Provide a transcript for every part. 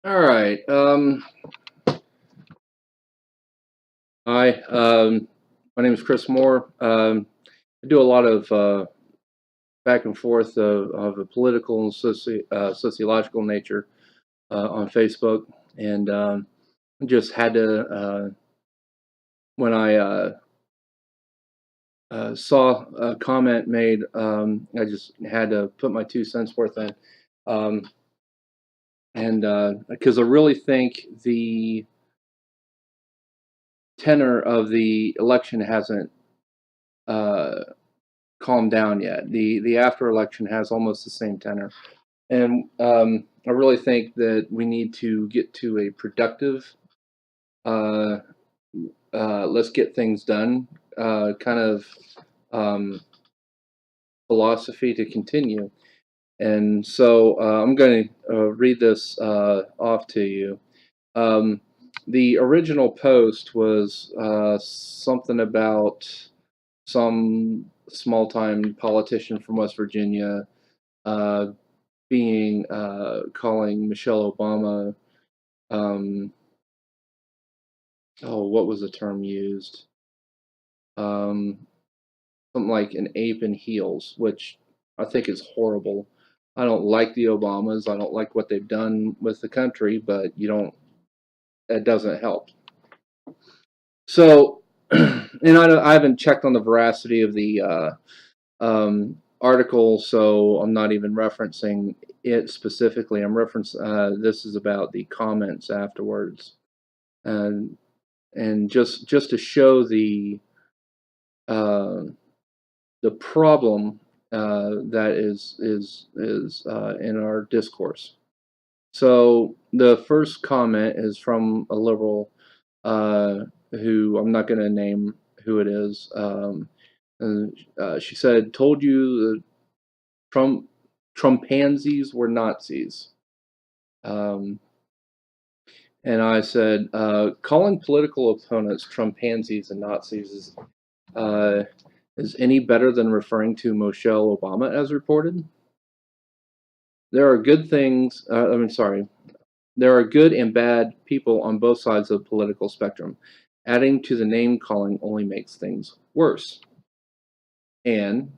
All right. Hi. My name is Chris Moore. I do a lot of back and forth of a political and sociological nature on Facebook, and just had to when I saw a comment made, I just had to put my 2 cents worth in, um, and because I really think the tenor of the election hasn't. Uh, calmed down yet. The after election has almost the same tenor, and I really think that we need to get to a productive, uh, let's get things done kind of um, philosophy to continue. And so I'm going to read this off to you. Um, the original post was something about some small time politician from West Virginia uh, being calling Michelle Obama. Um, oh, what was the term used? Um, Something like an ape in heels, which I think is horrible. I don't like the Obamas. I don't like what they've done with the country, but you don't. That doesn't help. So, and I haven't checked on the veracity of the article, so I'm not even referencing it specifically. This is about the comments afterwards, and just to show uh, the problem that is in our discourse. So the first comment is from a liberal uh, who I'm not going to name who it is. And, she said, "Told you the Trump Trumpansies were Nazis." Um, and I said, calling political opponents Trumpansies and Nazis uh, is any better than referring to Michelle Obama as reported? There are good things, sorry, there are good and bad people on both sides of the political spectrum. Adding to the name calling only makes things worse. And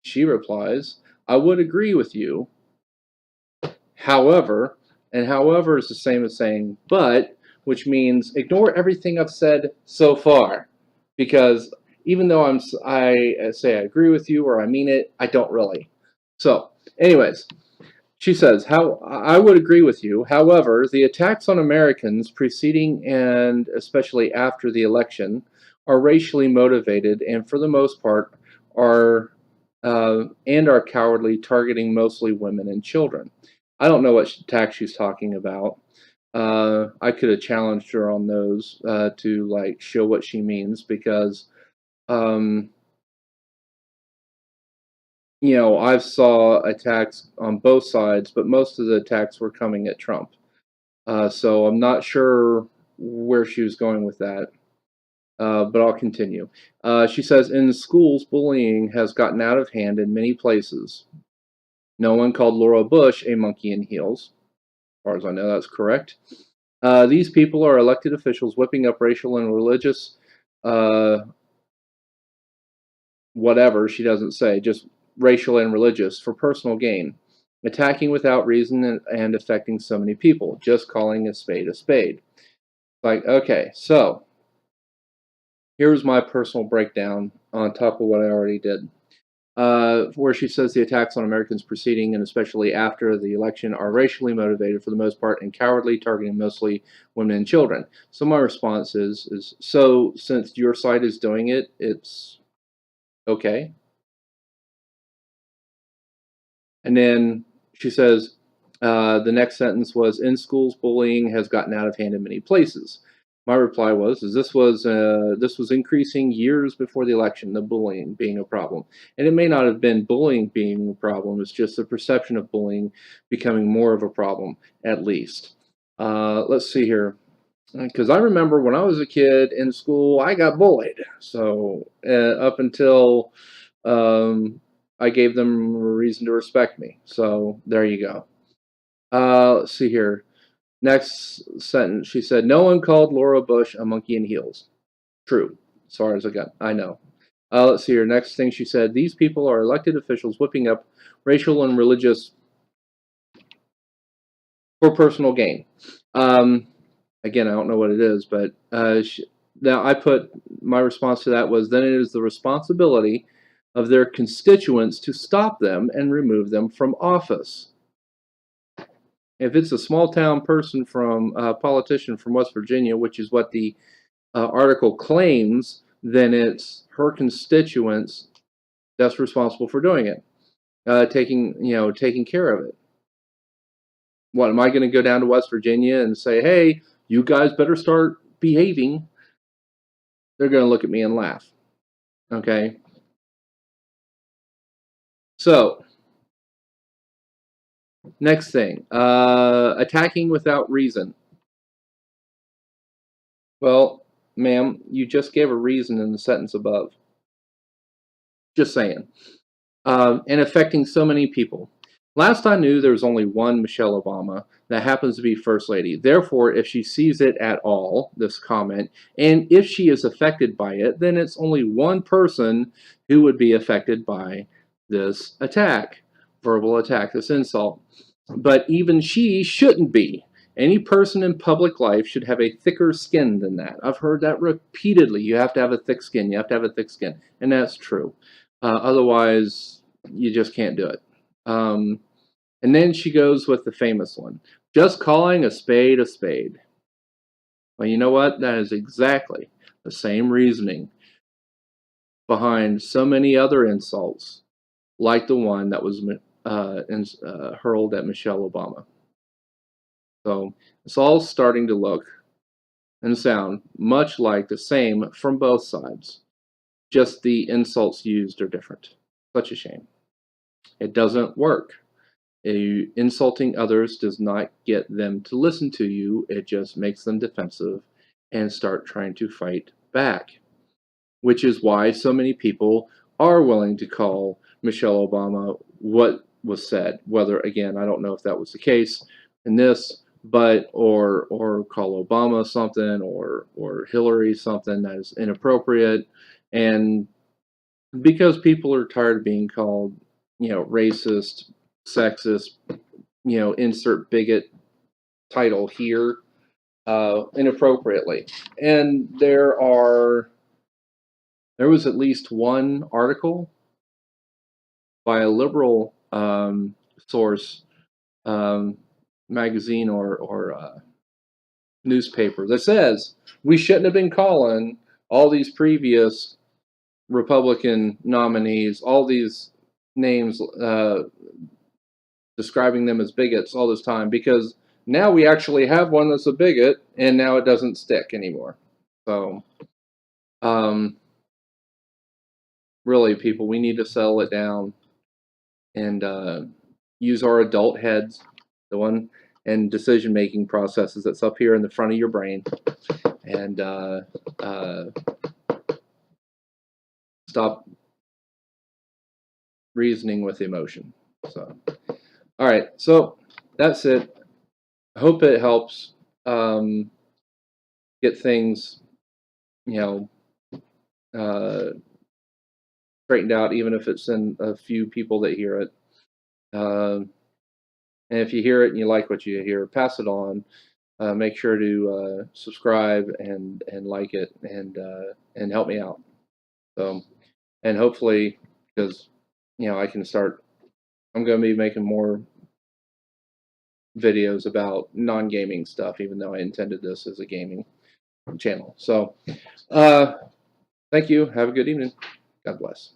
she replies, I would agree with you. However, and however is the same as saying but, which means ignore everything I've said so far. Because even though I say I agree with you or I mean it, I don't really. So, anyways, she says, "How I would agree with you. However, the attacks on Americans preceding and especially after the election are racially motivated, and for the most part are cowardly, targeting mostly women and children." I don't know what attacks she's talking about. I could have challenged her on those to like show what she means because um, I've saw attacks on both sides, but most of the attacks were coming at Trump. So I'm not sure where she was going with that, but I'll continue. She says, in schools, bullying has gotten out of hand in many places. No one called Laura Bush a monkey in heels. As far as I know, that's correct. These people are elected officials whipping up racial and religious, uh, whatever, she doesn't say, just racial and religious, for personal gain. Attacking without reason and affecting so many people, just calling a spade a spade. Like, okay, so here's my personal breakdown on top of what I already did. Where she says the attacks on Americans preceding and especially after the election are racially motivated for the most part and cowardly, targeting mostly women and children. So my response is so since your side is doing it, it's okay. And then she says the next sentence was, in schools, bullying has gotten out of hand in many places. My reply was, this was increasing years before the election, the bullying being a problem. And it may not have been bullying being a problem, it's just the perception of bullying becoming more of a problem, at least. Let's see here. Because I remember when I was a kid in school, I got bullied. So up until um, I gave them a reason to respect me. So there you go. Let's see here. Next sentence, she said, no one called Laura Bush a monkey in heels. True, as far as I know. Let's see here. Next thing she said, these people are elected officials whipping up racial and religious for personal gain. Again, I don't know what it is, but now I put my response to that was, then it is the responsibility of their constituents to stop them and remove them from office. If it's a small town person from a politician from West Virginia, which is what the article claims, then it's her constituents that's responsible for doing it, taking care of it. What, am I going to go down to West Virginia and say, hey, you guys better start behaving? They're going to look at me and laugh. Okay? So, next thing, attacking without reason. Well, ma'am, you just gave a reason in the sentence above. Just saying. And affecting so many people. Last I knew, there was only one Michelle Obama that happens to be First Lady. Therefore, if she sees it at all, this comment, and if she is affected by it, then it's only one person who would be affected by this attack, verbal attack, this insult. But even she shouldn't be. Any person in public life should have a thicker skin than that. I've heard that repeatedly. You have to have a thick skin. You have to have a thick skin. And that's true. Otherwise, you just can't do it. And then she goes with the famous one. Just calling a spade a spade. Well, you know what? That is exactly the same reasoning behind so many other insults, like the one that was hurled at Michelle Obama. So it's all starting to look and sound much like the same from both sides. Just the insults used are different. Such a shame. It doesn't work. Insulting others does not get them to listen to you. It just makes them defensive and start trying to fight back, which is why so many people are willing to call Michelle Obama what was said. Whether, again, I don't know if that was the case in this, but or call Obama something or Hillary something that is inappropriate, and because people are tired of being called, racist, sexist, insert bigot title here, inappropriately. And there was at least one article by a liberal source, magazine or newspaper, that says we shouldn't have been calling all these previous Republican nominees all these names, describing them as bigots all this time, because now we actually have one that's a bigot, and now it doesn't stick anymore. So, really, people, we need to settle it down and use our adult heads, the one and decision-making processes that's up here in the front of your brain, and stop reasoning with emotion. So, all right, so that's it. I hope it helps get things, straightened out, even if it's in a few people that hear it. And if you hear it and you like what you hear, pass it on. Make sure to subscribe and like it and help me out. So, and hopefully, because I can start. I'm going to be making more videos about non-gaming stuff, even though I intended this as a gaming channel. So, thank you. Have a good evening. God bless.